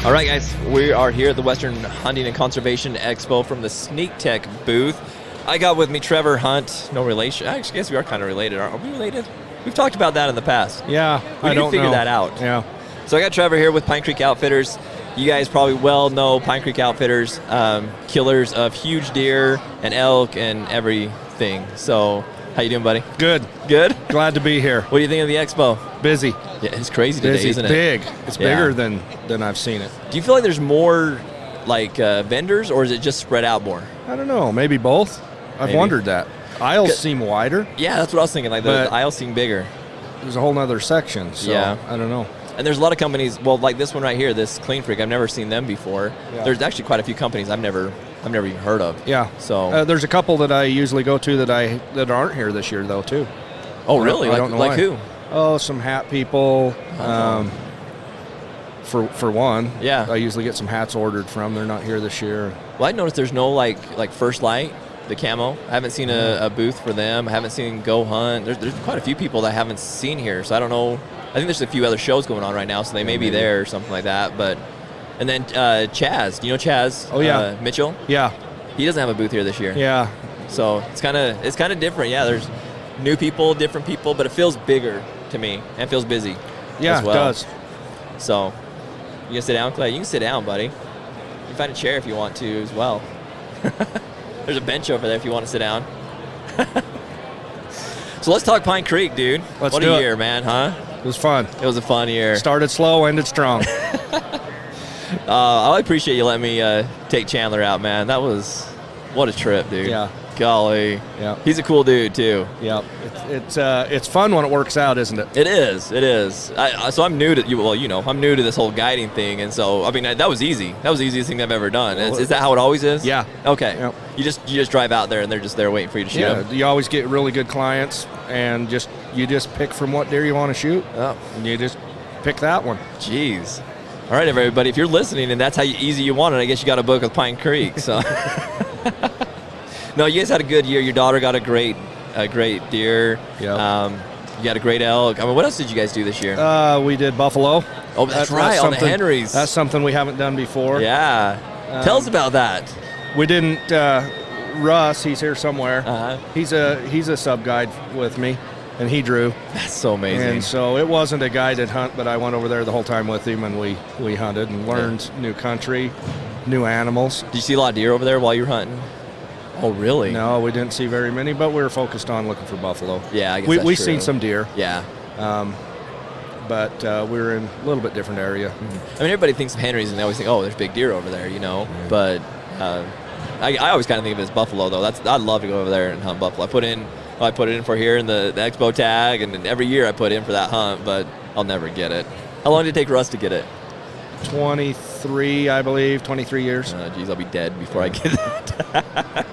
All right, guys, we are here at the Western Hunting and Conservation Expo from the Sneak Tech booth. I got with me Trevor Hunt, no relation. I guess we are kind of related. Are we related? We've talked about that in the past. Yeah, I don't figure that out. Yeah. So I got Trevor here with Pine Creek Outfitters. You guys probably well know Pine Creek Outfitters, killers of huge deer and elk and everything. So how you doing, buddy? Good. Good? Glad to be here. What do you think of the expo? Busy. Yeah, it's crazy today, Busy. isn't it? Big. It's bigger than I've seen it. Do you feel like there's more like vendors, or is it just spread out more? I don't know. Maybe both. I've wondered that. Aisles seem wider. Yeah, that's what I was thinking. Like the aisles seem bigger. There's a whole nother section. So yeah. I don't know. And there's a lot of companies. Well, like this one right here, this Clean Freak. I've never seen them before. Yeah. There's actually quite a few companies I've never even heard of. Yeah. So there's a couple that I usually go to that aren't here this year though too. Oh, really? I don't know like why. who? Oh, some hat people. For one. Yeah. I usually get some hats ordered from. They're not here this year. Well, I noticed there's no like First Light, the camo. I haven't seen a booth for them. I haven't seen Go Hunt. There's quite a few people that I haven't seen here. So I don't know. I think there's a few other shows going on right now, so they may be there or something like that. But and then Chaz, do you know Chaz? Oh yeah. Mitchell. Yeah. He doesn't have a booth here this year. Yeah. So it's kind of different. Yeah, there's new people, different people, but it feels bigger to me and feels busy. Yeah, as well. It does. So you gonna sit down, Clay? You can sit down, buddy. You can find a chair if you want to as well. There's a bench over there if you want to sit down. So let's talk Pine Creek, dude. Let's what do a it. year, man, huh? It was fun. It was a fun year. Started slow, ended strong. I appreciate you letting me take Chandler out, man. That was what a trip, dude. Yeah. Golly. Yeah. He's a cool dude too. Yeah. It's fun when it works out, isn't it? It is. It is. So I'm new to you. Well, I'm new to this whole guiding thing, and so I mean that was easy. That was the easiest thing I've ever done. Is that how it always is? Yeah. Okay. Yep. You just drive out there, and they're just there waiting for you to shoot them. You always get really good clients, and you just pick from what deer you want to shoot. Oh. And you just pick that one. Jeez. All right, everybody. If you're listening, and that's how easy you want it, I guess you got a book with Pine Creek. So. No, you guys had a good year. Your daughter got a great deer. Yeah. You got a great elk. I mean, what else did you guys do this year? We did buffalo. Oh, that's right, on the Henrys. That's something we haven't done before. Yeah. Tell us about that. We didn't. Russ, he's here somewhere. Uh-huh. He's a sub guide with me, and he drew. That's so amazing. And so it wasn't a guided hunt, but I went over there the whole time with him, and we hunted and learned new country, new animals. Did you see a lot of deer over there while you were hunting? Oh, really? No, we didn't see very many, but we were focused on looking for buffalo. Yeah, I guess we've true. seen some deer. Yeah. But we were in a little bit different area. Mm-hmm. I mean, everybody thinks of Henrys, and they always think, oh, there's big deer over there, Yeah. But I always kind of think of it as buffalo, though. I'd love to go over there and hunt buffalo. I put it in for here in the expo tag, and then every year I put in for that hunt, but I'll never get it. How long did it take Russ to get it? 23, I believe, 23 years. Geez, I'll be dead before I get that.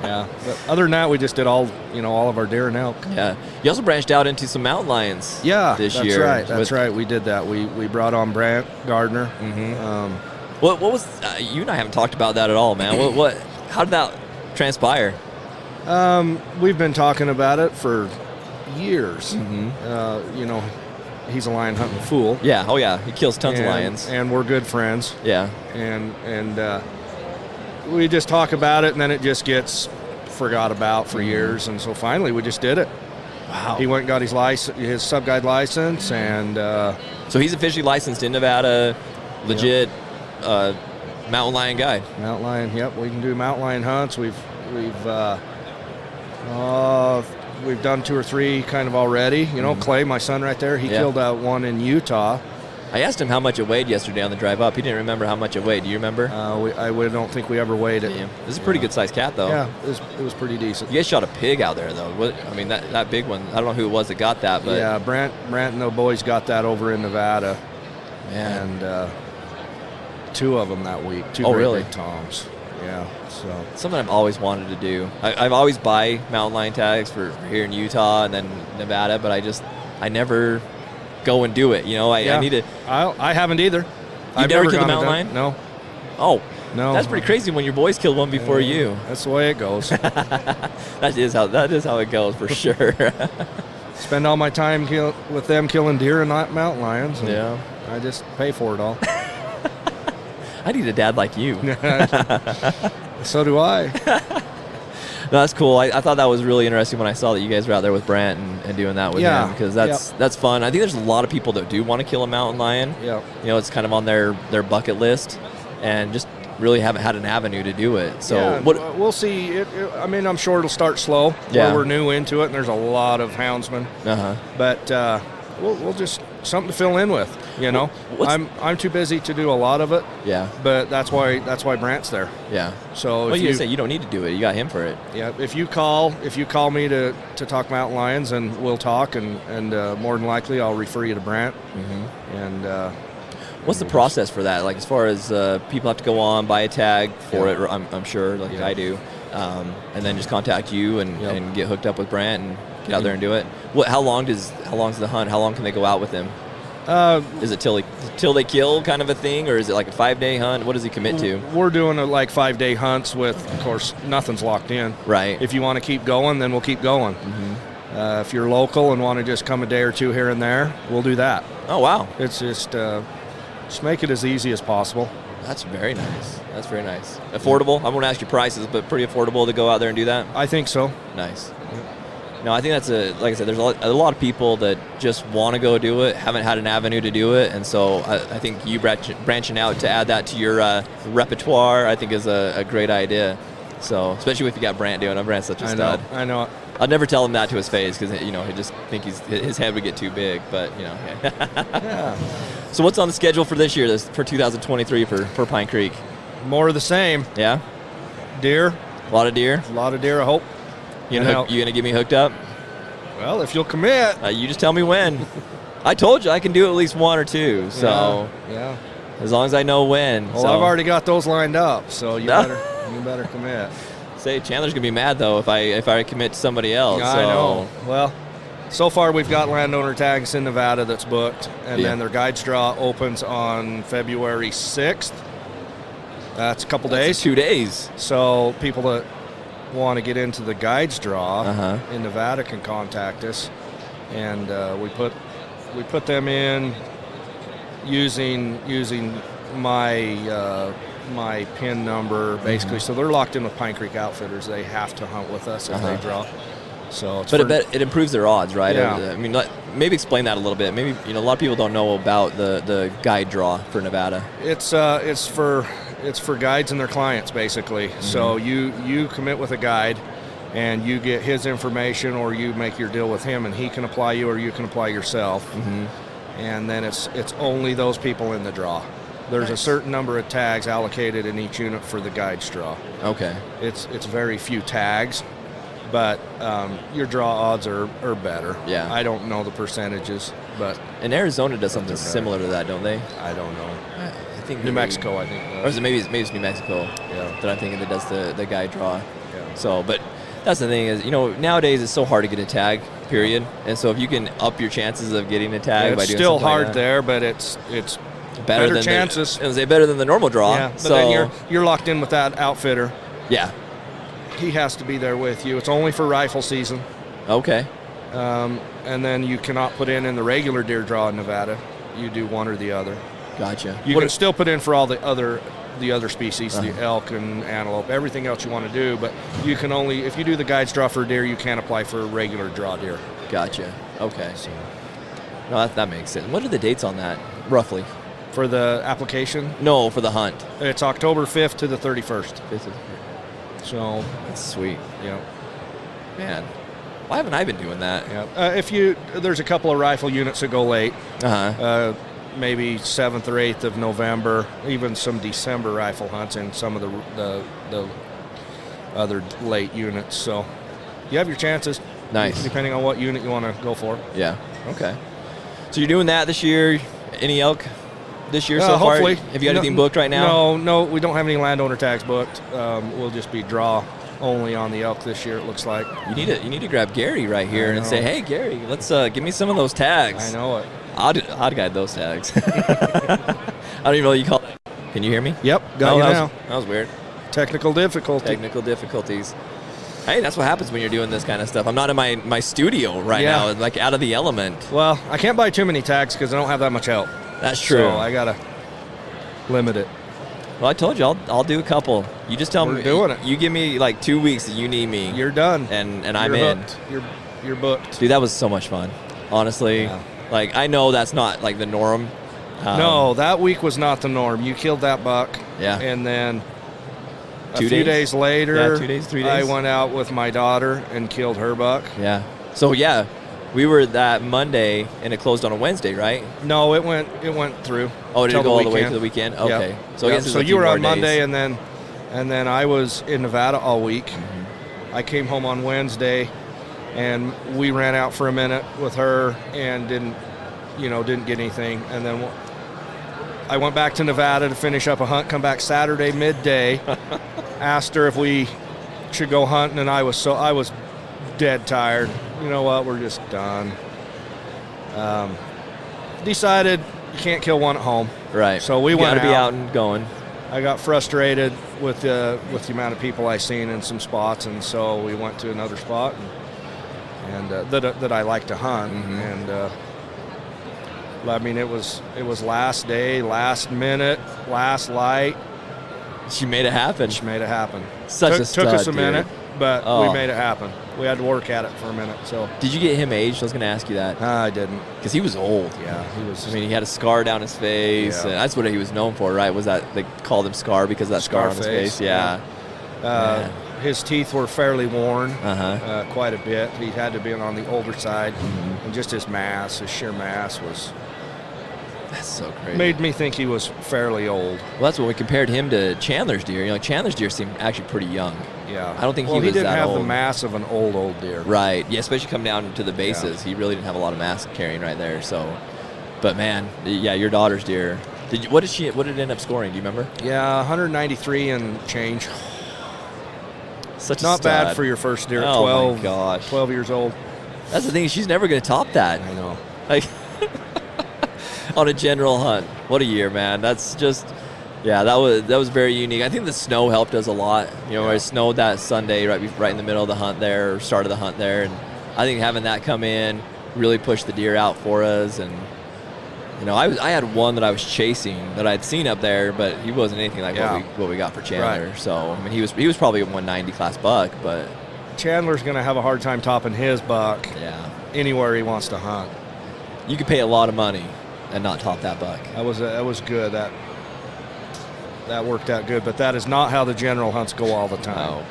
Yeah. But other than that, we just did all of our deer and elk. Yeah. You also branched out into some mountain lions. This year. That's right. We did that. We brought on Brant Gardner. Mm-hmm. What was you and I haven't talked about that at all, man. What how did that transpire? We've been talking about it for years. Mm-hmm. He's a lion hunting fool. Yeah. Oh yeah. He kills tons of lions. And we're good friends. Yeah. And we just talk about it, and then it just gets forgot about for years. And so finally, we just did it. Wow. He went and got his sub-guide license, and so he's officially licensed in Nevada, legit mountain lion guide. Mountain lion, yep. We can do mountain lion hunts. We've done 2 or 3 kind of already. Clay, my son right there, he killed one in Utah. I asked him how much it weighed yesterday on the drive up. He didn't remember how much it weighed. Do you remember? I don't think we ever weighed it. Yeah. This is a pretty good sized cat, though. Yeah, it was pretty decent. You guys shot a pig out there, though. I mean, that big one. I don't know who it was that got that, but yeah, Brant and the boys got that over in Nevada. Man. And 2 of them that week. 2 really? big toms. Yeah. So something I've always wanted to do. I've always buy mountain lion tags for here in Utah and then Nevada, but I never go and do it. I need to. I haven't either. You've never killed a mountain lion? No. Oh. No. That's pretty crazy when your boys killed one before you. That's the way it goes. That is how it goes for sure. Spend all my time with them killing deer and not mountain lions. And yeah. I just pay for it all. I need a dad like you. So do I. No, that's cool. I thought that was really interesting when I saw that you guys were out there with Brant and doing that with him, because that's fun. I think there's a lot of people that do want to kill a mountain lion. Yeah. You know, it's kind of on their bucket list, and just really haven't had an avenue to do it. So we'll see. I mean, I'm sure it'll start slow. Yeah. We're new into it, and there's a lot of houndsmen. But we'll just something to fill in with. You know, I'm too busy to do a lot of it. Yeah. But that's why Brant's there. Yeah. So well, you say you don't need to do it. You got him for it. Yeah. If you call me to talk mountain lions, and we'll talk, and more than likely I'll refer you to Brant. Mm-hmm. And what's the process for that? Like, as far as people have to go on, buy a tag for it, I'm sure, like I do, and then just contact you and get hooked up with Brant and get out there and do it. How long is the hunt? How long can they go out with him? Is it till they kill kind of a thing, or is it like a 5-day hunt? What does he commit to? We're doing like 5-day hunts with, of course, nothing's locked in. Right. If you want to keep going, then we'll keep going. Mm-hmm. If you're local and want to just come a day or two here and there, we'll do that. Oh, wow. It's just make it as easy as possible. That's very nice. That's very nice. Affordable? I won't ask you prices, but pretty affordable to go out there and do that? I think so. Nice. No, I think that's like I said, there's a lot of people that just want to go do it, haven't had an avenue to do it, and so I think you branching out to add that to your repertoire, I think is a great idea. So, especially if you got Brant doing it. Brant's such a stud. I know. I'd never tell him that to his face, because he'd just think his head would get too big. But Yeah. So what's on the schedule for this year, for 2023 for Pine Creek? More of the same. Yeah. Deer. A lot of deer. A lot of deer, I hope. You gonna get me hooked up? Well, if you'll commit. You just tell me when. I told you I can do at least one or two. So yeah. As long as I know when. Well, I've already got those lined up, so you better commit. Say Chandler's gonna be mad though if I commit to somebody else. Yeah, so. I know. Well, so far we've got landowner tags in Nevada that's booked, and then their guides draw opens on February 6th. That's a couple days. 2 days. So people that want to get into the guides draw Uh-huh. in Nevada can contact us, and we put them in using my PIN number basically. So they're locked in with Pine Creek Outfitters. They have to hunt with us if they draw. So it's it improves their odds, right? Yeah. I mean, maybe explain that a little bit. Maybe a lot of people don't know about the guide draw for Nevada. It's for guides and their clients basically. Mm-hmm. So you commit with a guide, and you get his information, or you make your deal with him, and he can apply you, or you can apply yourself. Mm-hmm. And then it's only those people in the draw. There's a certain number of tags allocated in each unit for the guides draw. Okay. It's very few tags, but your draw odds are better. Yeah. I don't know the percentages, but And Arizona does something similar to that, don't they? I don't know. I think New Mexico, I think. Or is it maybe it's New Mexico? Yeah. That I'm thinking that does the guide draw. Yeah. So, but that's the thing is, nowadays it's so hard to get a tag, period. And so if you can up your chances of getting a tag by it's doing still something hard like that, there, but it's better than chances. I was say better than the normal draw. Yeah, but so then you're locked in with that outfitter. yeah. He has to be there with you. It's only for rifle season. Okay. And then you cannot put in the regular deer draw in Nevada. You do one or the other. Gotcha. You can still put in for all the other species, the elk and antelope, everything else you want to do, but you can only, if you do the guides draw for deer, you can't apply for a regular draw deer. Gotcha. Okay. So, no, that makes sense. What are the dates on that, roughly? For the application? No, for the hunt. It's October 5th to the 31st. So that's sweet. Yeah. Man, why haven't I been doing that? Yeah. There's a couple of rifle units that go late. Maybe 7th or 8th of November, even some December rifle hunts in some of the other late units. So you have your chances. Nice. Depending on what unit you want to go for. Yeah. Okay. So you're doing that this year? Any elk this year so hopefully. far? Have you got anything booked right now? No, we don't have any landowner tags booked. We'll just be draw only on the elk this year, it looks like. You need to grab Gary right here and say, hey, Gary, let's give me some of those tags. I know it. I'd guide those tags. I don't even know what you call it. Can you hear me? Yep, got you now. That was weird. Technical difficulties. Hey, that's what happens when you're doing this kind of stuff. I'm not in my studio right now, like out of the element. Well, I can't buy too many tags because I don't have that much help. That's true. So I got to limit it. Well, I told you I'll do a couple. You just tell me. We're doing it. You give me like 2 weeks that you need me. You're done. And I'm You're in. hooked. You're booked. Dude, that was so much fun. Honestly, Yeah. like I know that's not like the norm. No, that week was not the norm. You killed that buck. Yeah. And then a 2 few days? days later, Yeah, 2 days, 3 days. I went out with my daughter and killed her buck. Yeah. So yeah, we were that Monday and it closed on a Wednesday, right? No, it went through. Oh, did till it go all the way weekend. to the weekend? Yep. Okay. So I Yep. guess it's so a you few were more on Monday, days. and then I was in Nevada all week. Mm-hmm. I came home on Wednesday, and we ran out for a minute with her and didn't get anything. And then I went back to Nevada to finish up a hunt. Come back Saturday midday, asked her if we should go hunting, and I was dead tired. You know what? We're just done. Decided you can't kill one at home. Right. So we you went gotta be out. out and going. I got frustrated with the amount of people I seen in some spots, and so we went to another spot and that I like to hunt. Mm-hmm. And I mean, it was last day, last minute, last light. She made it happen. She made it happen. Such a took stud, us a dude. minute, but Oh. we made it happen. We had to work at it for a minute. So Did you get him aged? I was gonna ask you that I didn't. because he was old. Yeah, he was. I mean, he had a scar down his face. Yeah. And that's what he was known for, right? Was that they called him Scar because of that scar on his Scarface, face? Yeah. Man. His teeth were fairly worn. Uh-huh. Quite a bit. He had to be on the older side, Mm-hmm. and just his sheer mass That's so crazy. made me think he was fairly old. Well, that's when we compared him to Chandler's deer. You know, Chandler's deer seemed actually pretty young. Yeah, I don't think well, he was didn't that have old. the mass of an old deer. Right. Yeah, especially come down to the bases. He really didn't have a lot of mass carrying right there. So, but man, yeah, your daughter's deer. What did it end up scoring? Do you remember? Yeah, 193 and change. Such a Not stud. bad for your first deer at Oh 12. my gosh. 12 years old. That's the thing. She's never going to top that. I know. Like on a general hunt. What a year, man. That's just. Yeah, that was very unique. I think the snow helped us a lot. You know, where it snowed that Sunday right in the middle of the hunt there, or start of the hunt there, and I think having that come in really pushed the deer out for us. And you know, I had one that I was chasing that I'd seen up there, but he wasn't anything like what we got for Chandler. Right. So I mean, he was probably a 190 class buck, but Chandler's going to have a hard time topping his buck yeah, anywhere he wants to hunt. you could pay a lot of money and not top that buck. That was good. That worked out good, but that is not how the general hunts go all the time. No.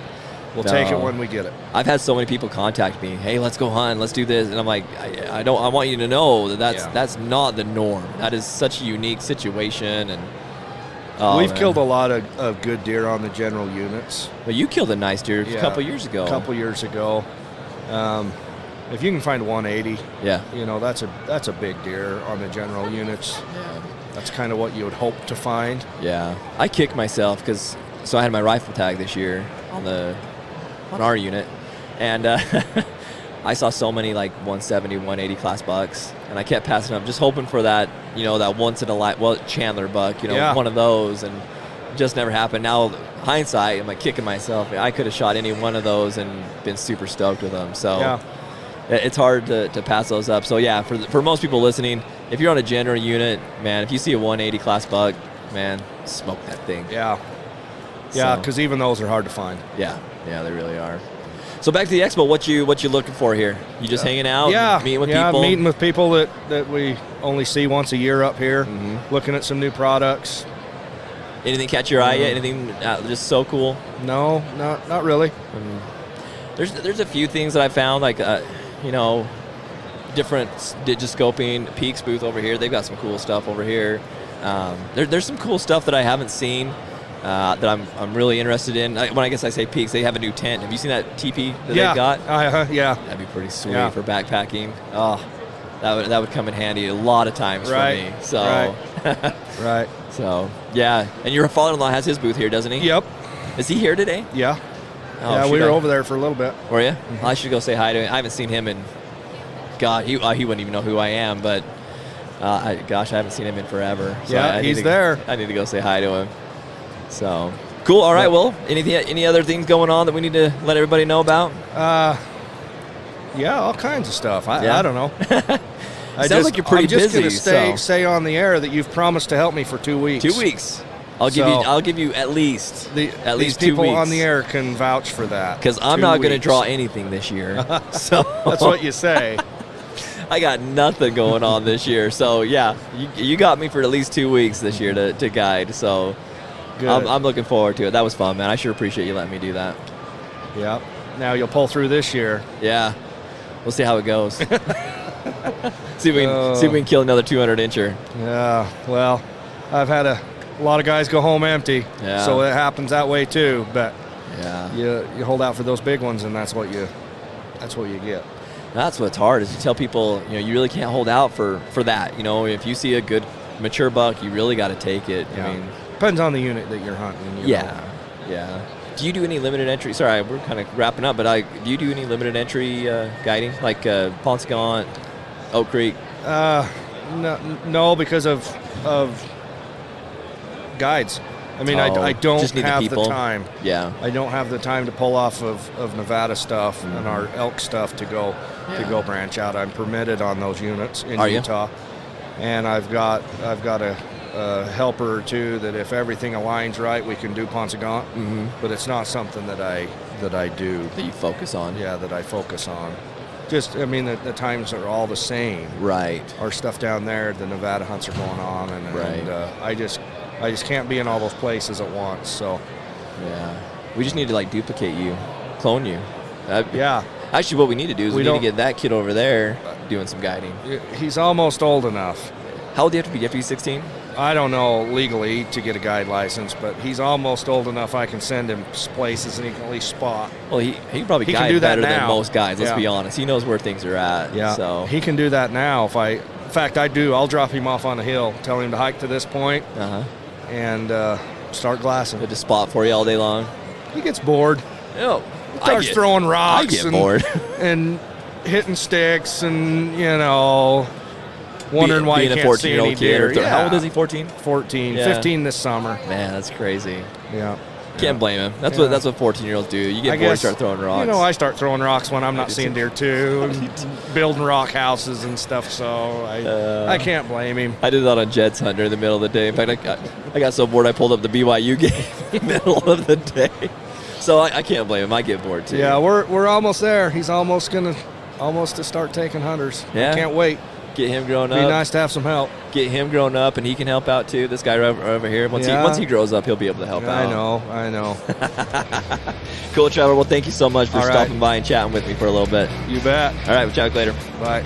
We'll No. take it when we get it. I've had so many people contact me, hey, let's go hunt, let's do this, and I'm like, I want you to know that's not the norm. That is such a unique situation, and We've killed a lot of good deer on the general units. But you killed a nice deer a couple years ago. A couple years ago. If you can find 180, Yeah. you know, that's a big deer on the general units. Yeah. That's kind of what you would hope to find. Yeah. I kicked myself because I had my rifle tag this year on our unit, and I saw so many like 170, 180 class bucks, and I kept passing up, just hoping for that, you know, that once in a Chandler buck, you know, one of those, and it just never happened. Now, hindsight, I'm like kicking myself. I could have shot any one of those and been super stoked with them. So it's hard to pass those up. So yeah, for most people listening, if you're on a general unit, man, if you see a 180 class buck, man, smoke that thing. Yeah. Yeah, because even those are hard to find. Yeah, they really are. So back to the expo, what you looking for here? You just hanging out? Meeting with people? Meeting with people that we only see once a year up here, looking at some new products. Anything catch your eye yet? Anything just so cool? No, not really. There's a few things that I found, like, you know, different digiscoping, PEAX booth over here. They've got some cool stuff over here. There's some cool stuff that I haven't seen. That I'm really interested in. When I guess I say PEAX, they have a new tent. Have you seen that teepee that they've got? Yeah. That'd be pretty sweet for backpacking. Oh, that would come in handy a lot of times for me. So, right. So yeah, and your father-in-law has his booth here, doesn't he? Yep. Is he here today? Yeah. Oh, we were over there for a little bit. Were you? I should go say hi to him. I haven't seen him in. God, he wouldn't even know who I am, but I haven't seen him in forever. So yeah, he's there. I need to go say hi to him. So cool. All right. Well, any other things going on that we need to let everybody know about? Yeah, all kinds of stuff. I don't know. Sounds like you're pretty busy. I'm just going to stay on the air that you've promised to help me for 2 weeks. 2 weeks. I'll give you at least these 2 weeks. people on the air can vouch for that. Because I'm not going to draw anything this year. So that's what you say. I got nothing going on this year. So yeah, you got me for at least 2 weeks this year to guide. So I'm looking forward to it. That was fun, man. I sure appreciate you letting me do that. Yep. Now you'll pull through this year. Yeah. We'll see how it goes. see if we can kill another 200 incher. Yeah. Well, I've had a lot of guys go home empty. Yeah. So it happens that way too. But yeah, you hold out for those big ones, and that's what you get. That's what's hard is you tell people, you really can't hold out for that. If you see a good mature buck, you really got to take it. Yeah. I mean, depends on the unit that you're hunting. Yeah. Do you do any limited entry? Sorry, we're kind of wrapping up, but do you do any limited entry guiding, like Ponce Gaunt, Oak Creek? No, because of guides. I mean, I don't have the time. Yeah. I don't have the time to pull off of Nevada stuff and our elk stuff to go branch out. I'm permitted on those units in Utah, and I've got a helper or two that if everything aligns right, we can do Ponce Gaunt. But it's not something that I do. That you focus on. Yeah, that I focus on. Just, I mean, the times are all the same. Right. Our stuff down there, the Nevada hunts are going on, and I just can't be in all those places at once. So. Yeah. We just need to duplicate you, clone you. Yeah. Actually, what we need to do is we need to get that kid over there doing some guiding. He's almost old enough. How old do you have to be? You have to be 16? I don't know legally to get a guide license, but he's almost old enough I can send him places and he can at least spot. Well, he can probably guide do that better now. than most guys, let's be honest. He knows where things are at. Yeah, so. He can do that now. In fact, I do. I'll drop him off on a hill, tell him to hike to this point, and start glassing. Good to spot for you all day long. He gets bored. Oh, he starts throwing rocks. I get bored. and hitting sticks and, wondering why he can't see any deer. How old is he, 14? 14, 15 this summer. Man, that's crazy. Yeah. Can't blame him. That's what 14-year-olds do. You get bored and start throwing rocks. I start throwing rocks when I'm not seeing deer too, and building rock houses and stuff. So I can't blame him. I did that on Jed's Hunter in the middle of the day. In fact, I got so bored I pulled up the BYU game in the middle of the day. So I can't blame him. I get bored too. Yeah, we're almost there. He's almost to start taking hunters. Yeah. I can't wait. Get him grown up. Be nice to have some help. Get him grown up, and he can help out too. This guy over here. Once he grows up, he'll be able to help out. I know. Cool, Trevor. Well, thank you so much for stopping by and chatting with me for a little bit. You bet. All right, we'll chat later. Bye.